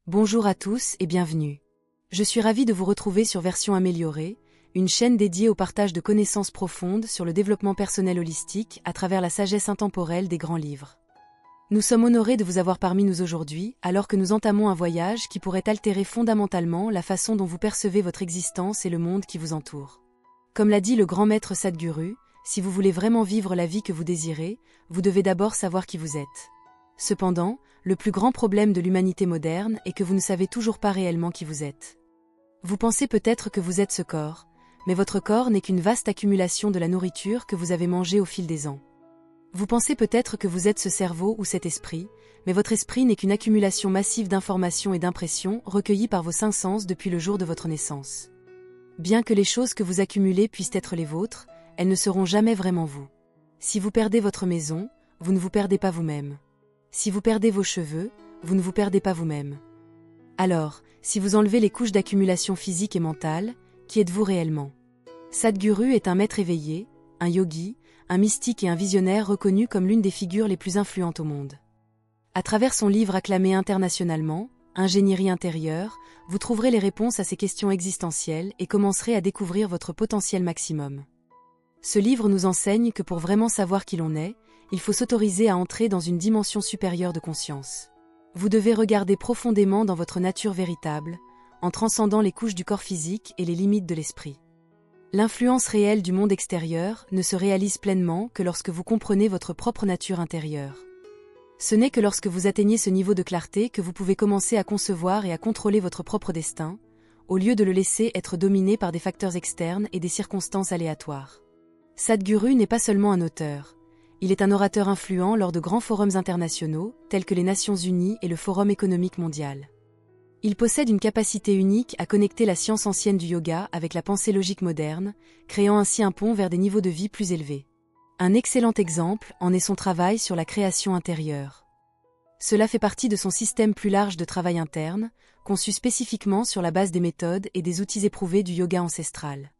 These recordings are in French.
Bonjour à tous et bienvenue. Je suis ravie de vous retrouver sur Version améliorée, une chaîne dédiée au partage de connaissances profondes sur le développement personnel holistique à travers la sagesse intemporelle des grands livres. Nous sommes honorés de vous avoir parmi nous aujourd'hui, alors que nous entamons un voyage qui pourrait altérer fondamentalement la façon dont vous percevez votre existence et le monde qui vous entoure. Comme l'a dit le grand maître Sadhguru, si vous voulez vraiment vivre la vie que vous désirez, vous devez d'abord savoir qui vous êtes. Cependant, le plus grand problème de l'humanité moderne est que vous ne savez toujours pas réellement qui vous êtes. Vous pensez peut-être que vous êtes ce corps, mais votre corps n'est qu'une vaste accumulation de la nourriture que vous avez mangée au fil des ans. Vous pensez peut-être que vous êtes ce cerveau ou cet esprit, mais votre esprit n'est qu'une accumulation massive d'informations et d'impressions recueillies par vos cinq sens depuis le jour de votre naissance. Bien que les choses que vous accumulez puissent être les vôtres, elles ne seront jamais vraiment vous. Si vous perdez votre maison, vous ne vous perdez pas vous-même. Si vous perdez vos cheveux, vous ne vous perdez pas vous-même. Alors, si vous enlevez les couches d'accumulation physique et mentale, qui êtes-vous réellement? Sadhguru est un maître éveillé, un yogi, un mystique et un visionnaire reconnu comme l'une des figures les plus influentes au monde. À travers son livre acclamé internationalement, Ingénierie intérieure, vous trouverez les réponses à ces questions existentielles et commencerez à découvrir votre potentiel maximum. Ce livre nous enseigne que pour vraiment savoir qui l'on est, il faut s'autoriser à entrer dans une dimension supérieure de conscience. Vous devez regarder profondément dans votre nature véritable, en transcendant les couches du corps physique et les limites de l'esprit. L'influence réelle du monde extérieur ne se réalise pleinement que lorsque vous comprenez votre propre nature intérieure. Ce n'est que lorsque vous atteignez ce niveau de clarté que vous pouvez commencer à concevoir et à contrôler votre propre destin, au lieu de le laisser être dominé par des facteurs externes et des circonstances aléatoires. Sadhguru n'est pas seulement un auteur. Il est un orateur influent lors de grands forums internationaux, tels que les Nations Unies et le Forum économique mondial. Il possède une capacité unique à connecter la science ancienne du yoga avec la pensée logique moderne, créant ainsi un pont vers des niveaux de vie plus élevés. Un excellent exemple en est son travail sur la création intérieure. Cela fait partie de son système plus large de travail interne, conçu spécifiquement sur la base des méthodes et des outils éprouvés du yoga ancestral.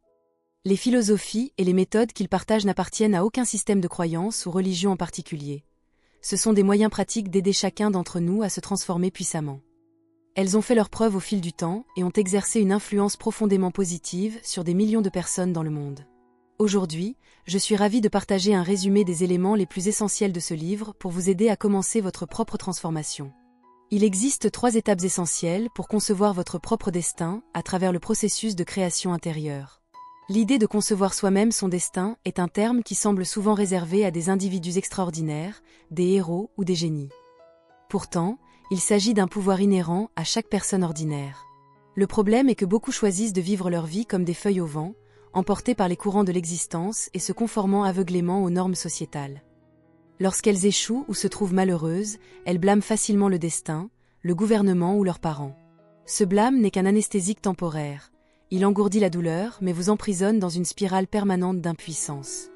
Les philosophies et les méthodes qu'il partage n'appartiennent à aucun système de croyance ou religion en particulier. Ce sont des moyens pratiques d'aider chacun d'entre nous à se transformer puissamment. Elles ont fait leurs preuves au fil du temps et ont exercé une influence profondément positive sur des millions de personnes dans le monde. Aujourd'hui, je suis ravie de partager un résumé des éléments les plus essentiels de ce livre pour vous aider à commencer votre propre transformation. Il existe 3 étapes essentielles pour concevoir votre propre destin à travers le processus de création intérieure. L'idée de concevoir soi-même son destin est un terme qui semble souvent réservé à des individus extraordinaires, des héros ou des génies. Pourtant, il s'agit d'un pouvoir inhérent à chaque personne ordinaire. Le problème est que beaucoup choisissent de vivre leur vie comme des feuilles au vent, emportées par les courants de l'existence et se conformant aveuglément aux normes sociétales. Lorsqu'elles échouent ou se trouvent malheureuses, elles blâment facilement le destin, le gouvernement ou leurs parents. Ce blâme n'est qu'un anesthésique temporaire. Il engourdit la douleur, mais vous emprisonne dans une spirale permanente d'impuissance.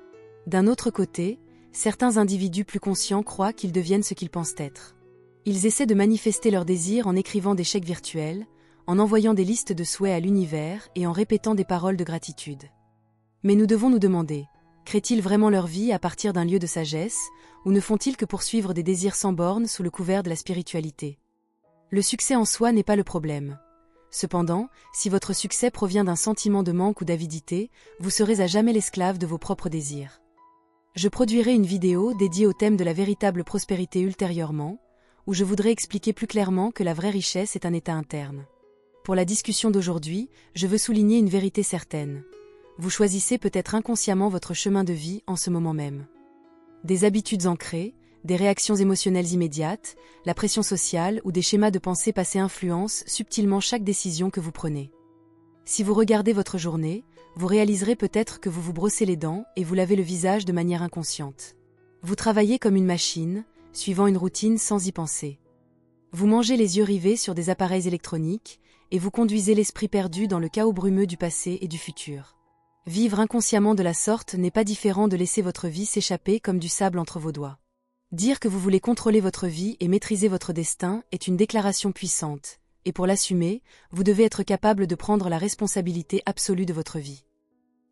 D'un autre côté, certains individus plus conscients croient qu'ils deviennent ce qu'ils pensent être. Ils essaient de manifester leurs désirs en écrivant des chèques virtuels, en envoyant des listes de souhaits à l'univers et en répétant des paroles de gratitude. Mais nous devons nous demander, créent-ils vraiment leur vie à partir d'un lieu de sagesse, ou ne font-ils que poursuivre des désirs sans bornes sous le couvert de la spiritualité? Le succès en soi n'est pas le problème. Cependant, si votre succès provient d'un sentiment de manque ou d'avidité, vous serez à jamais l'esclave de vos propres désirs. Je produirai une vidéo dédiée au thème de la véritable prospérité ultérieurement, où je voudrais expliquer plus clairement que la vraie richesse est un état interne. Pour la discussion d'aujourd'hui, je veux souligner une vérité certaine. Vous choisissez peut-être inconsciemment votre chemin de vie en ce moment même. Des habitudes ancrées, des réactions émotionnelles immédiates, la pression sociale ou des schémas de pensée passés influencent subtilement chaque décision que vous prenez. Si vous regardez votre journée, vous réaliserez peut-être que vous vous brossez les dents et vous lavez le visage de manière inconsciente. Vous travaillez comme une machine, suivant une routine sans y penser. Vous mangez les yeux rivés sur des appareils électroniques et vous conduisez l'esprit perdu dans le chaos brumeux du passé et du futur. Vivre inconsciemment de la sorte n'est pas différent de laisser votre vie s'échapper comme du sable entre vos doigts. Dire que vous voulez contrôler votre vie et maîtriser votre destin est une déclaration puissante, et pour l'assumer, vous devez être capable de prendre la responsabilité absolue de votre vie.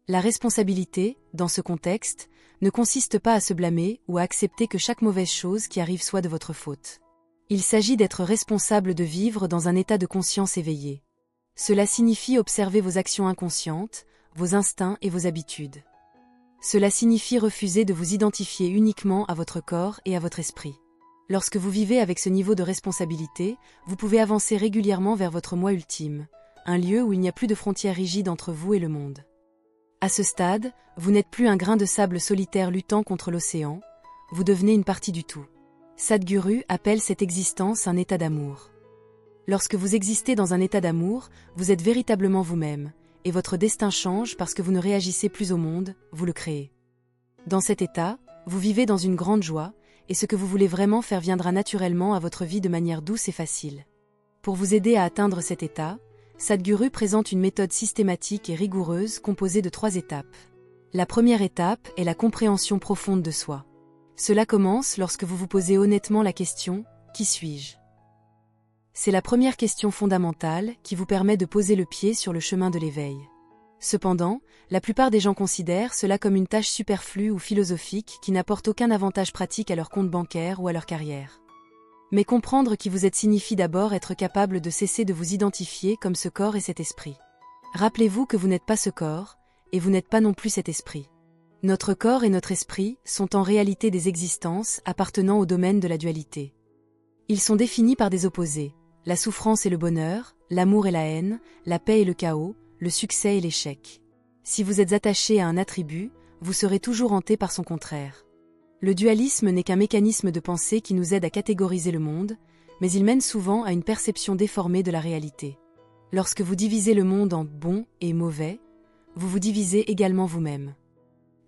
La responsabilité, dans ce contexte, ne consiste pas à se blâmer ou à accepter que chaque mauvaise chose qui arrive soit de votre faute. Il s'agit d'être responsable de vivre dans un état de conscience éveillé. Cela signifie observer vos actions inconscientes, vos instincts et vos habitudes. Cela signifie refuser de vous identifier uniquement à votre corps et à votre esprit. Lorsque vous vivez avec ce niveau de responsabilité, vous pouvez avancer régulièrement vers votre moi ultime, un lieu où il n'y a plus de frontières rigides entre vous et le monde. À ce stade, vous n'êtes plus un grain de sable solitaire luttant contre l'océan, vous devenez une partie du tout. Sadhguru appelle cette existence un état d'amour. Lorsque vous existez dans un état d'amour, vous êtes véritablement vous-même, et votre destin change parce que vous ne réagissez plus au monde, vous le créez. Dans cet état, vous vivez dans une grande joie, et ce que vous voulez vraiment faire viendra naturellement à votre vie de manière douce et facile. Pour vous aider à atteindre cet état, Sadhguru présente une méthode systématique et rigoureuse composée de 3 étapes. La première étape est la compréhension profonde de soi. Cela commence lorsque vous vous posez honnêtement la question « Qui suis-je » C'est la première question fondamentale qui vous permet de poser le pied sur le chemin de l'éveil. Cependant, la plupart des gens considèrent cela comme une tâche superflue ou philosophique qui n'apporte aucun avantage pratique à leur compte bancaire ou à leur carrière. Mais comprendre qui vous êtes signifie d'abord être capable de cesser de vous identifier comme ce corps et cet esprit. Rappelez-vous que vous n'êtes pas ce corps, et vous n'êtes pas non plus cet esprit. Notre corps et notre esprit sont en réalité des existences appartenant au domaine de la dualité. Ils sont définis par des opposés, la souffrance et le bonheur, l'amour et la haine, la paix et le chaos, le succès et l'échec. Si vous êtes attaché à un attribut, vous serez toujours hanté par son contraire. Le dualisme n'est qu'un mécanisme de pensée qui nous aide à catégoriser le monde, mais il mène souvent à une perception déformée de la réalité. Lorsque vous divisez le monde en bon et mauvais, vous vous divisez également vous-même.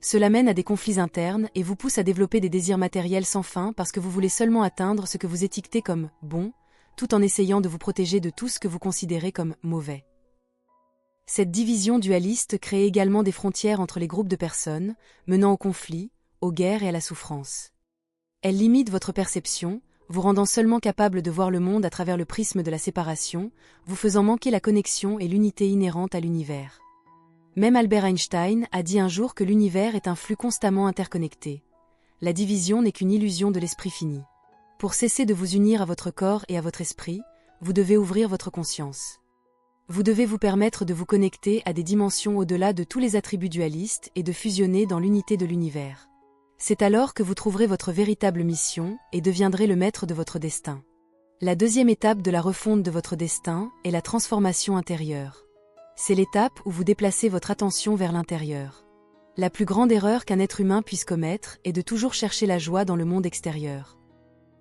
Cela mène à des conflits internes et vous pousse à développer des désirs matériels sans fin parce que vous voulez seulement atteindre ce que vous étiquetez comme bon, tout en essayant de vous protéger de tout ce que vous considérez comme mauvais. Cette division dualiste crée également des frontières entre les groupes de personnes, menant au conflit, aux guerres et à la souffrance. Elle limite votre perception, vous rendant seulement capable de voir le monde à travers le prisme de la séparation, vous faisant manquer la connexion et l'unité inhérente à l'univers. Même Albert Einstein a dit un jour que l'univers est un flux constamment interconnecté. La division n'est qu'une illusion de l'esprit fini. Pour cesser de vous unir à votre corps et à votre esprit, vous devez ouvrir votre conscience. Vous devez vous permettre de vous connecter à des dimensions au-delà de tous les attributs dualistes et de fusionner dans l'unité de l'univers. C'est alors que vous trouverez votre véritable mission et deviendrez le maître de votre destin. La deuxième étape de la refonte de votre destin est la transformation intérieure. C'est l'étape où vous déplacez votre attention vers l'intérieur. La plus grande erreur qu'un être humain puisse commettre est de toujours chercher la joie dans le monde extérieur.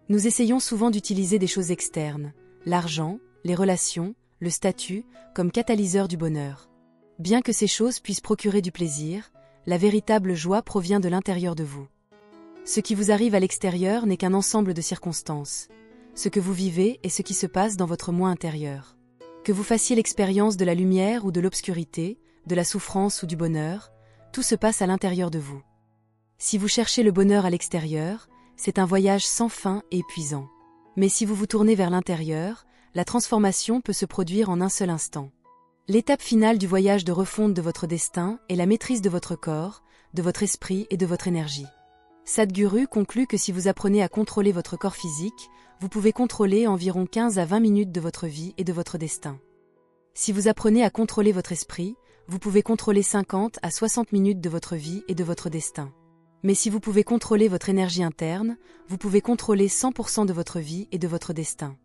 Nous essayons souvent d'utiliser des choses externes, l'argent, les relations, le statut, comme catalyseur du bonheur. Bien que ces choses puissent procurer du plaisir, la véritable joie provient de l'intérieur de vous. Ce qui vous arrive à l'extérieur n'est qu'un ensemble de circonstances. Ce que vous vivez est ce qui se passe dans votre moi intérieur. Que vous fassiez l'expérience de la lumière ou de l'obscurité, de la souffrance ou du bonheur, tout se passe à l'intérieur de vous. Si vous cherchez le bonheur à l'extérieur, c'est un voyage sans fin et épuisant. Mais si vous vous tournez vers l'intérieur, la transformation peut se produire en un seul instant. L'étape finale du voyage de refonte de votre destin est la maîtrise de votre corps, de votre esprit et de votre énergie. Sadhguru conclut que si vous apprenez à contrôler votre corps physique, vous pouvez contrôler environ 15 à 20 minutes de votre vie et de votre destin. Si vous apprenez à contrôler votre esprit, vous pouvez contrôler 50 à 60 minutes de votre vie et de votre destin. Mais si vous pouvez contrôler votre énergie interne, vous pouvez contrôler 100% de votre vie et de votre destin.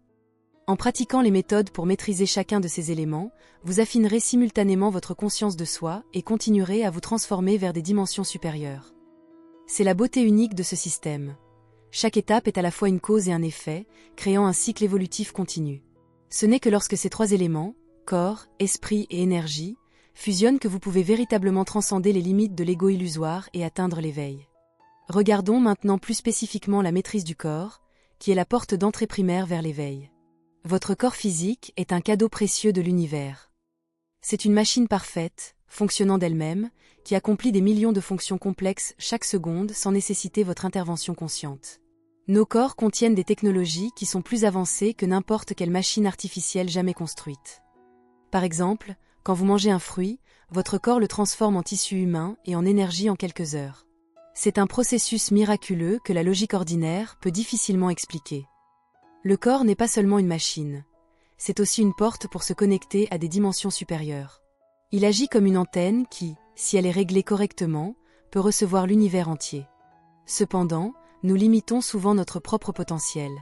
En pratiquant les méthodes pour maîtriser chacun de ces éléments, vous affinerez simultanément votre conscience de soi et continuerez à vous transformer vers des dimensions supérieures. C'est la beauté unique de ce système. Chaque étape est à la fois une cause et un effet, créant un cycle évolutif continu. Ce n'est que lorsque ces 3 éléments, corps, esprit et énergie, fusionnent que vous pouvez véritablement transcender les limites de l'ego illusoire et atteindre l'éveil. Regardons maintenant plus spécifiquement la maîtrise du corps, qui est la porte d'entrée primaire vers l'éveil. Votre corps physique est un cadeau précieux de l'univers. C'est une machine parfaite, fonctionnant d'elle-même, qui accomplit des millions de fonctions complexes chaque seconde sans nécessiter votre intervention consciente. Nos corps contiennent des technologies qui sont plus avancées que n'importe quelle machine artificielle jamais construite. Par exemple, quand vous mangez un fruit, votre corps le transforme en tissu humain et en énergie en quelques heures. C'est un processus miraculeux que la logique ordinaire peut difficilement expliquer. Le corps n'est pas seulement une machine. C'est aussi une porte pour se connecter à des dimensions supérieures. Il agit comme une antenne qui, si elle est réglée correctement, peut recevoir l'univers entier. Cependant, nous limitons souvent notre propre potentiel.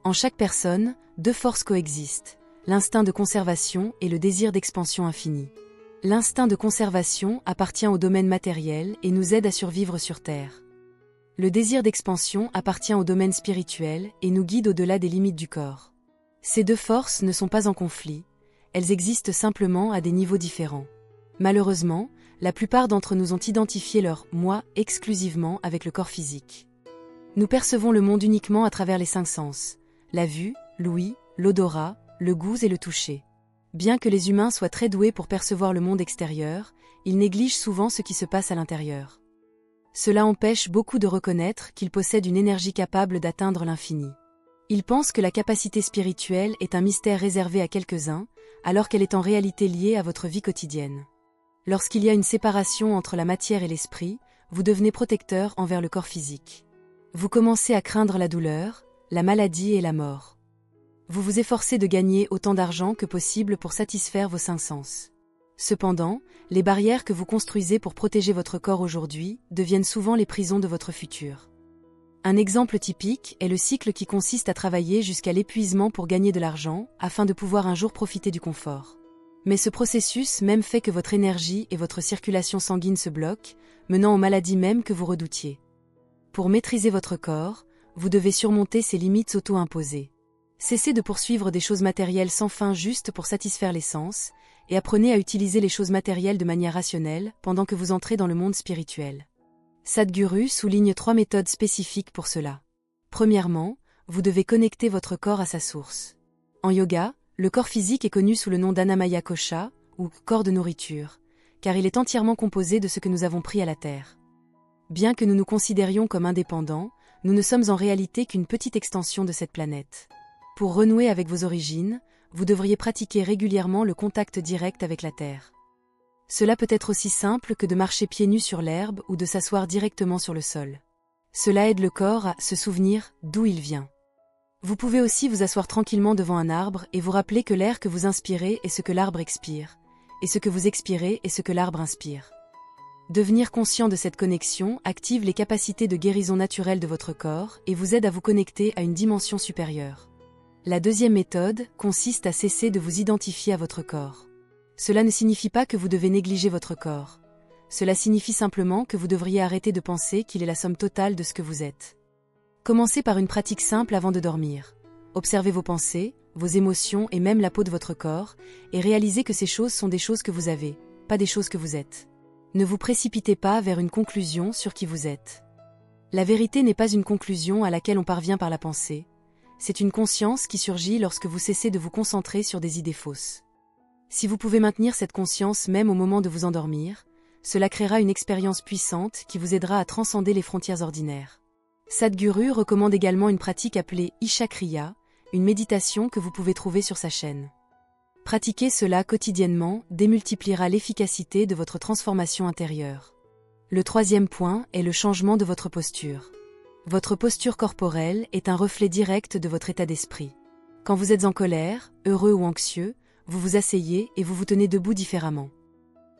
En chaque personne, deux forces coexistent, l'instinct de conservation et le désir d'expansion infinie. L'instinct de conservation appartient au domaine matériel et nous aide à survivre sur Terre. Le désir d'expansion appartient au domaine spirituel et nous guide au-delà des limites du corps. Ces deux forces ne sont pas en conflit, elles existent simplement à des niveaux différents. Malheureusement, la plupart d'entre nous ont identifié leur « moi » exclusivement avec le corps physique. Nous percevons le monde uniquement à travers les cinq sens, la vue, l'ouïe, l'odorat, le goût et le toucher. Bien que les humains soient très doués pour percevoir le monde extérieur, ils négligent souvent ce qui se passe à l'intérieur. Cela empêche beaucoup de reconnaître qu'ils possèdent une énergie capable d'atteindre l'infini. Ils pensent que la capacité spirituelle est un mystère réservé à quelques-uns, alors qu'elle est en réalité liée à votre vie quotidienne. Lorsqu'il y a une séparation entre la matière et l'esprit, vous devenez protecteur envers le corps physique. Vous commencez à craindre la douleur, la maladie et la mort. Vous vous efforcez de gagner autant d'argent que possible pour satisfaire vos cinq sens. Cependant, les barrières que vous construisez pour protéger votre corps aujourd'hui deviennent souvent les prisons de votre futur. Un exemple typique est le cycle qui consiste à travailler jusqu'à l'épuisement pour gagner de l'argent, afin de pouvoir un jour profiter du confort. Mais ce processus même fait que votre énergie et votre circulation sanguine se bloquent, menant aux maladies mêmes que vous redoutiez. Pour maîtriser votre corps, vous devez surmonter ces limites auto-imposées. Cessez de poursuivre des choses matérielles sans fin juste pour satisfaire les sens, et apprenez à utiliser les choses matérielles de manière rationnelle pendant que vous entrez dans le monde spirituel. Sadhguru souligne 3 méthodes spécifiques pour cela. Premièrement, vous devez connecter votre corps à sa source. En yoga, le corps physique est connu sous le nom d'Annamaya Kosha, ou corps de nourriture, car il est entièrement composé de ce que nous avons pris à la terre. Bien que nous nous considérions comme indépendants, nous ne sommes en réalité qu'une petite extension de cette planète. Pour renouer avec vos origines, vous devriez pratiquer régulièrement le contact direct avec la terre. Cela peut être aussi simple que de marcher pieds nus sur l'herbe ou de s'asseoir directement sur le sol. Cela aide le corps à se souvenir d'où il vient. Vous pouvez aussi vous asseoir tranquillement devant un arbre et vous rappeler que l'air que vous inspirez est ce que l'arbre expire, et ce que vous expirez est ce que l'arbre inspire. Devenir conscient de cette connexion active les capacités de guérison naturelle de votre corps et vous aide à vous connecter à une dimension supérieure. La deuxième méthode consiste à cesser de vous identifier à votre corps. Cela ne signifie pas que vous devez négliger votre corps. Cela signifie simplement que vous devriez arrêter de penser qu'il est la somme totale de ce que vous êtes. Commencez par une pratique simple avant de dormir. Observez vos pensées, vos émotions et même la peau de votre corps, et réalisez que ces choses sont des choses que vous avez, pas des choses que vous êtes. Ne vous précipitez pas vers une conclusion sur qui vous êtes. La vérité n'est pas une conclusion à laquelle on parvient par la pensée. C'est une conscience qui surgit lorsque vous cessez de vous concentrer sur des idées fausses. Si vous pouvez maintenir cette conscience même au moment de vous endormir, cela créera une expérience puissante qui vous aidera à transcender les frontières ordinaires. Sadhguru recommande également une pratique appelée Isha Kriya, une méditation que vous pouvez trouver sur sa chaîne. Pratiquer cela quotidiennement démultipliera l'efficacité de votre transformation intérieure. Le troisième point est le changement de votre posture. Votre posture corporelle est un reflet direct de votre état d'esprit. Quand vous êtes en colère, heureux ou anxieux, vous vous asseyez et vous vous tenez debout différemment.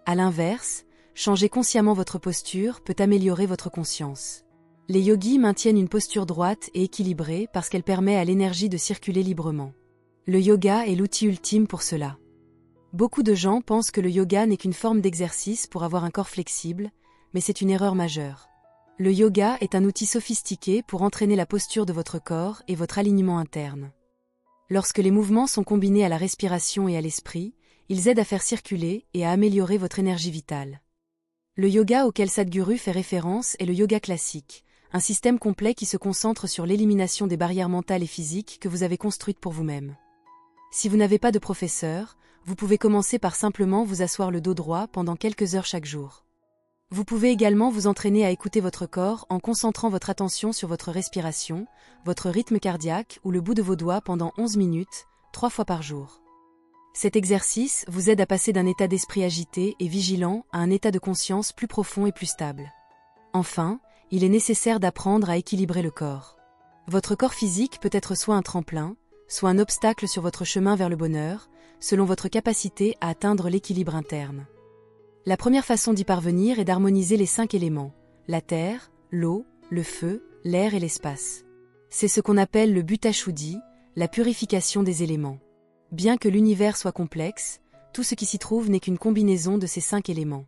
À l'inverse, changer consciemment votre posture peut améliorer votre conscience. Les yogis maintiennent une posture droite et équilibrée parce qu'elle permet à l'énergie de circuler librement. Le yoga est l'outil ultime pour cela. Beaucoup de gens pensent que le yoga n'est qu'une forme d'exercice pour avoir un corps flexible, mais c'est une erreur majeure. Le yoga est un outil sophistiqué pour entraîner la posture de votre corps et votre alignement interne. Lorsque les mouvements sont combinés à la respiration et à l'esprit, ils aident à faire circuler et à améliorer votre énergie vitale. Le yoga auquel Sadhguru fait référence est le yoga classique, un système complet qui se concentre sur l'élimination des barrières mentales et physiques que vous avez construites pour vous-même. Si vous n'avez pas de professeur, vous pouvez commencer par simplement vous asseoir le dos droit pendant quelques heures chaque jour. Vous pouvez également vous entraîner à écouter votre corps en concentrant votre attention sur votre respiration, votre rythme cardiaque ou le bout de vos doigts pendant 11 minutes, 3 fois par jour. Cet exercice vous aide à passer d'un état d'esprit agité et vigilant à un état de conscience plus profond et plus stable. Enfin, il est nécessaire d'apprendre à équilibrer le corps. Votre corps physique peut être soit un tremplin, soit un obstacle sur votre chemin vers le bonheur, selon votre capacité à atteindre l'équilibre interne. La première façon d'y parvenir est d'harmoniser les 5 éléments, la terre, l'eau, le feu, l'air et l'espace. C'est ce qu'on appelle le Bhuta-Shuddhi, la purification des éléments. Bien que l'univers soit complexe, tout ce qui s'y trouve n'est qu'une combinaison de ces 5 éléments.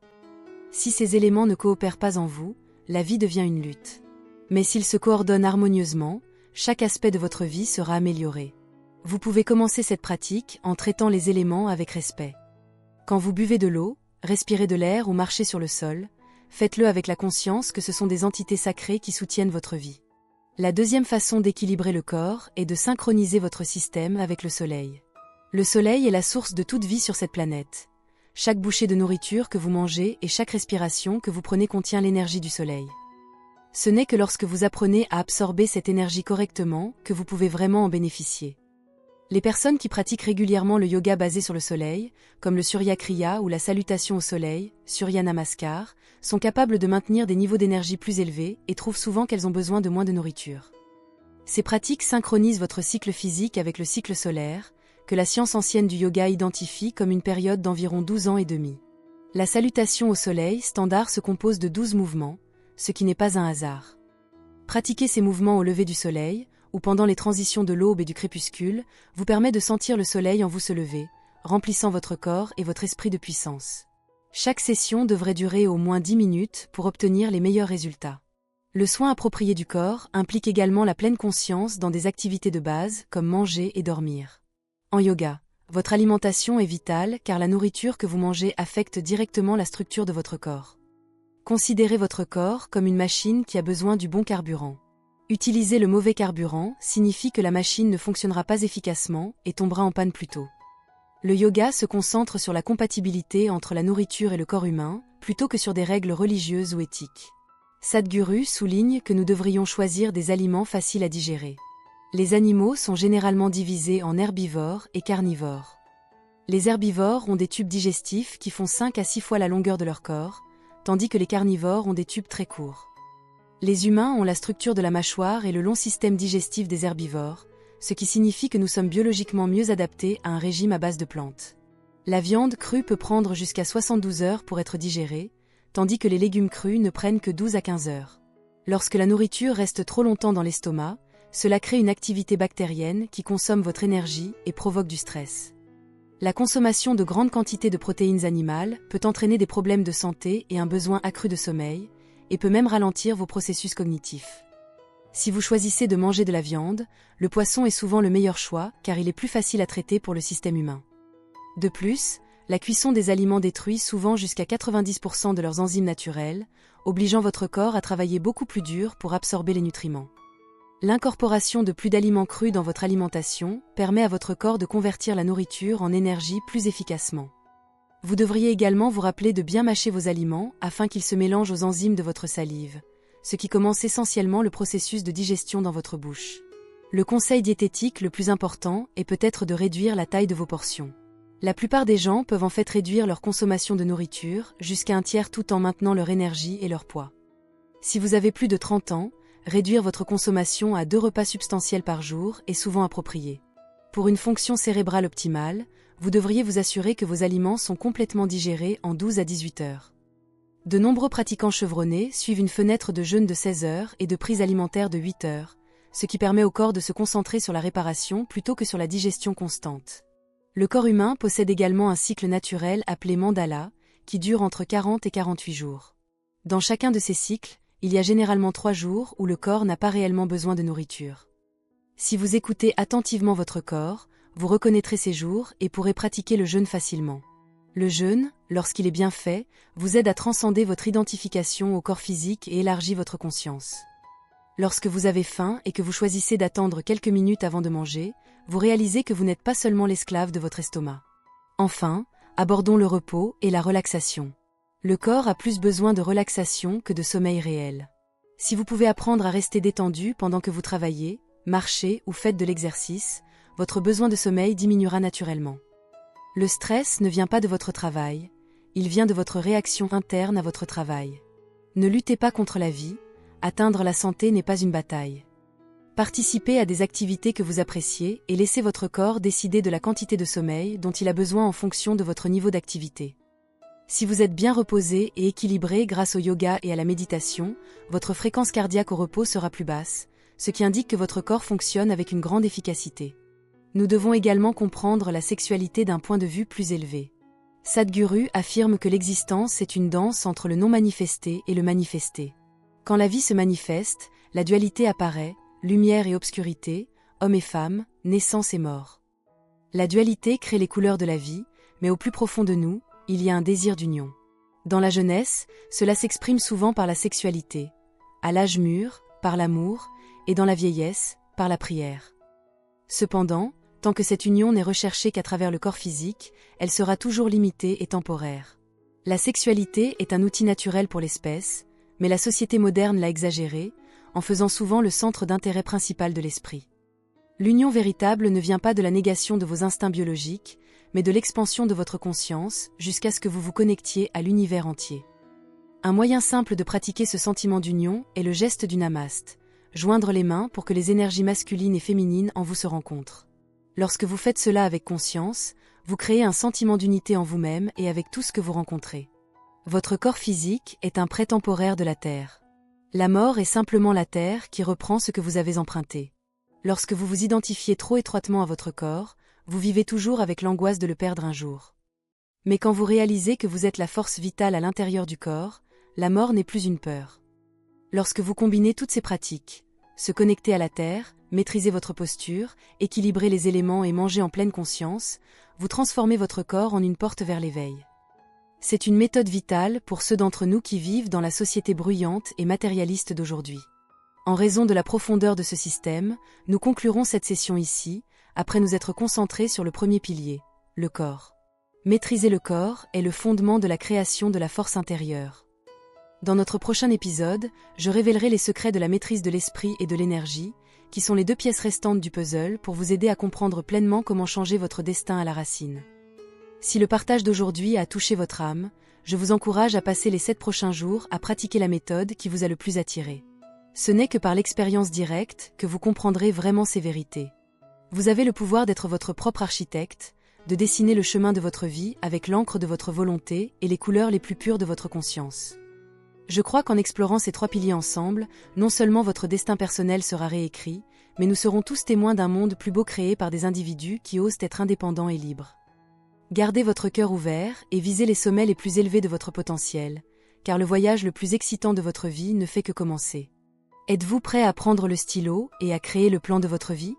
Si ces éléments ne coopèrent pas en vous, la vie devient une lutte. Mais s'ils se coordonnent harmonieusement, chaque aspect de votre vie sera amélioré. Vous pouvez commencer cette pratique en traitant les éléments avec respect. Quand vous buvez de l'eau, respirez de l'air ou marchez sur le sol, faites-le avec la conscience que ce sont des entités sacrées qui soutiennent votre vie. La deuxième façon d'équilibrer le corps est de synchroniser votre système avec le soleil. Le soleil est la source de toute vie sur cette planète. Chaque bouchée de nourriture que vous mangez et chaque respiration que vous prenez contient l'énergie du soleil. Ce n'est que lorsque vous apprenez à absorber cette énergie correctement que vous pouvez vraiment en bénéficier. Les personnes qui pratiquent régulièrement le yoga basé sur le soleil, comme le Surya Kriya ou la salutation au soleil, Surya Namaskar, sont capables de maintenir des niveaux d'énergie plus élevés et trouvent souvent qu'elles ont besoin de moins de nourriture. Ces pratiques synchronisent votre cycle physique avec le cycle solaire, que la science ancienne du yoga identifie comme une période d'environ 12 ans et demi. La salutation au soleil standard se compose de 12 mouvements, ce qui n'est pas un hasard. Pratiquer ces mouvements au lever du soleil, ou pendant les transitions de l'aube et du crépuscule, vous permet de sentir le soleil en vous se lever, remplissant votre corps et votre esprit de puissance. Chaque session devrait durer au moins 10 minutes pour obtenir les meilleurs résultats. Le soin approprié du corps implique également la pleine conscience dans des activités de base comme manger et dormir. En yoga, votre alimentation est vitale car la nourriture que vous mangez affecte directement la structure de votre corps. Considérez votre corps comme une machine qui a besoin du bon carburant. Utiliser le mauvais carburant signifie que la machine ne fonctionnera pas efficacement et tombera en panne plus tôt. Le yoga se concentre sur la compatibilité entre la nourriture et le corps humain, plutôt que sur des règles religieuses ou éthiques. Sadhguru souligne que nous devrions choisir des aliments faciles à digérer. Les animaux sont généralement divisés en herbivores et carnivores. Les herbivores ont des tubes digestifs qui font 5 à 6 fois la longueur de leur corps, tandis que les carnivores ont des tubes très courts. Les humains ont la structure de la mâchoire et le long système digestif des herbivores, ce qui signifie que nous sommes biologiquement mieux adaptés à un régime à base de plantes. La viande crue peut prendre jusqu'à 72 heures pour être digérée, tandis que les légumes crus ne prennent que 12 à 15 heures. Lorsque la nourriture reste trop longtemps dans l'estomac, cela crée une activité bactérienne qui consomme votre énergie et provoque du stress. La consommation de grandes quantités de protéines animales peut entraîner des problèmes de santé et un besoin accru de sommeil, et peut même ralentir vos processus cognitifs. Si vous choisissez de manger de la viande, le poisson est souvent le meilleur choix car il est plus facile à traiter pour le système humain. De plus, la cuisson des aliments détruit souvent jusqu'à 90% de leurs enzymes naturelles, obligeant votre corps à travailler beaucoup plus dur pour absorber les nutriments. L'incorporation de plus d'aliments crus dans votre alimentation permet à votre corps de convertir la nourriture en énergie plus efficacement. Vous devriez également vous rappeler de bien mâcher vos aliments afin qu'ils se mélangent aux enzymes de votre salive, ce qui commence essentiellement le processus de digestion dans votre bouche. Le conseil diététique le plus important est peut-être de réduire la taille de vos portions. La plupart des gens peuvent en fait réduire leur consommation de nourriture jusqu'à un tiers tout en maintenant leur énergie et leur poids. Si vous avez plus de 30 ans, réduire votre consommation à 2 repas substantiels par jour est souvent approprié. Pour une fonction cérébrale optimale, vous devriez vous assurer que vos aliments sont complètement digérés en 12 à 18 heures. De nombreux pratiquants chevronnés suivent une fenêtre de jeûne de 16 heures et de prise alimentaire de 8 heures, ce qui permet au corps de se concentrer sur la réparation plutôt que sur la digestion constante. Le corps humain possède également un cycle naturel appelé mandala, qui dure entre 40 et 48 jours. Dans chacun de ces cycles, il y a généralement 3 jours où le corps n'a pas réellement besoin de nourriture. Si vous écoutez attentivement votre corps, vous reconnaîtrez ces jours et pourrez pratiquer le jeûne facilement. Le jeûne, lorsqu'il est bien fait, vous aide à transcender votre identification au corps physique et élargit votre conscience. Lorsque vous avez faim et que vous choisissez d'attendre quelques minutes avant de manger, vous réalisez que vous n'êtes pas seulement l'esclave de votre estomac. Enfin, abordons le repos et la relaxation. Le corps a plus besoin de relaxation que de sommeil réel. Si vous pouvez apprendre à rester détendu pendant que vous travaillez, marchez ou faites de l'exercice, votre besoin de sommeil diminuera naturellement. Le stress ne vient pas de votre travail, il vient de votre réaction interne à votre travail. Ne luttez pas contre la vie, atteindre la santé n'est pas une bataille. Participez à des activités que vous appréciez et laissez votre corps décider de la quantité de sommeil dont il a besoin en fonction de votre niveau d'activité. Si vous êtes bien reposé et équilibré grâce au yoga et à la méditation, votre fréquence cardiaque au repos sera plus basse, ce qui indique que votre corps fonctionne avec une grande efficacité. Nous devons également comprendre la sexualité d'un point de vue plus élevé. Sadhguru affirme que l'existence est une danse entre le non manifesté et le manifesté. Quand la vie se manifeste, la dualité apparaît, lumière et obscurité, homme et femme, naissance et mort. La dualité crée les couleurs de la vie, mais au plus profond de nous, il y a un désir d'union. Dans la jeunesse, cela s'exprime souvent par la sexualité, à l'âge mûr, par l'amour, et dans la vieillesse, par la prière. Cependant, tant que cette union n'est recherchée qu'à travers le corps physique, elle sera toujours limitée et temporaire. La sexualité est un outil naturel pour l'espèce, mais la société moderne l'a exagérée, en faisant souvent le centre d'intérêt principal de l'esprit. L'union véritable ne vient pas de la négation de vos instincts biologiques, mais de l'expansion de votre conscience, jusqu'à ce que vous vous connectiez à l'univers entier. Un moyen simple de pratiquer ce sentiment d'union est le geste du namaste, joindre les mains pour que les énergies masculines et féminines en vous se rencontrent. Lorsque vous faites cela avec conscience, vous créez un sentiment d'unité en vous-même et avec tout ce que vous rencontrez. Votre corps physique est un prêt temporaire de la Terre. La mort est simplement la Terre qui reprend ce que vous avez emprunté. Lorsque vous vous identifiez trop étroitement à votre corps, vous vivez toujours avec l'angoisse de le perdre un jour. Mais quand vous réalisez que vous êtes la force vitale à l'intérieur du corps, la mort n'est plus une peur. Lorsque vous combinez toutes ces pratiques, se connecter à la Terre, maîtriser votre posture, équilibrer les éléments et manger en pleine conscience, vous transformez votre corps en une porte vers l'éveil. C'est une méthode vitale pour ceux d'entre nous qui vivent dans la société bruyante et matérialiste d'aujourd'hui. En raison de la profondeur de ce système, nous conclurons cette session ici, après nous être concentrés sur le premier pilier, le corps. Maîtriser le corps est le fondement de la création de la force intérieure. Dans notre prochain épisode, je révélerai les secrets de la maîtrise de l'esprit et de l'énergie, qui sont les deux pièces restantes du puzzle pour vous aider à comprendre pleinement comment changer votre destin à la racine. Si le partage d'aujourd'hui a touché votre âme, je vous encourage à passer les 7 prochains jours à pratiquer la méthode qui vous a le plus attiré. Ce n'est que par l'expérience directe que vous comprendrez vraiment ces vérités. Vous avez le pouvoir d'être votre propre architecte, de dessiner le chemin de votre vie avec l'encre de votre volonté et les couleurs les plus pures de votre conscience. Je crois qu'en explorant ces 3 piliers ensemble, non seulement votre destin personnel sera réécrit, mais nous serons tous témoins d'un monde plus beau créé par des individus qui osent être indépendants et libres. Gardez votre cœur ouvert et visez les sommets les plus élevés de votre potentiel, car le voyage le plus excitant de votre vie ne fait que commencer. Êtes-vous prêt à prendre le stylo et à créer le plan de votre vie?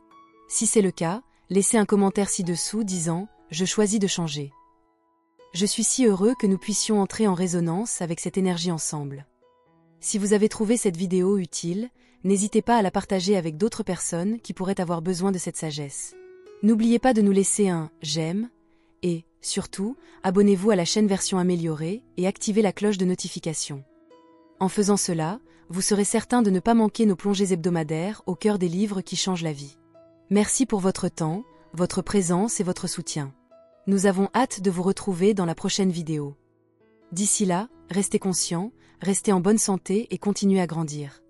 Si c'est le cas, laissez un commentaire ci-dessous disant « Je choisis de changer ». Je suis si heureux que nous puissions entrer en résonance avec cette énergie ensemble. Si vous avez trouvé cette vidéo utile, n'hésitez pas à la partager avec d'autres personnes qui pourraient avoir besoin de cette sagesse. N'oubliez pas de nous laisser un « j'aime » et, surtout, abonnez-vous à la chaîne version améliorée et activez la cloche de notification. En faisant cela, vous serez certain de ne pas manquer nos plongées hebdomadaires au cœur des livres qui changent la vie. Merci pour votre temps, votre présence et votre soutien. Nous avons hâte de vous retrouver dans la prochaine vidéo. D'ici là, restez conscients, restez en bonne santé et continuez à grandir.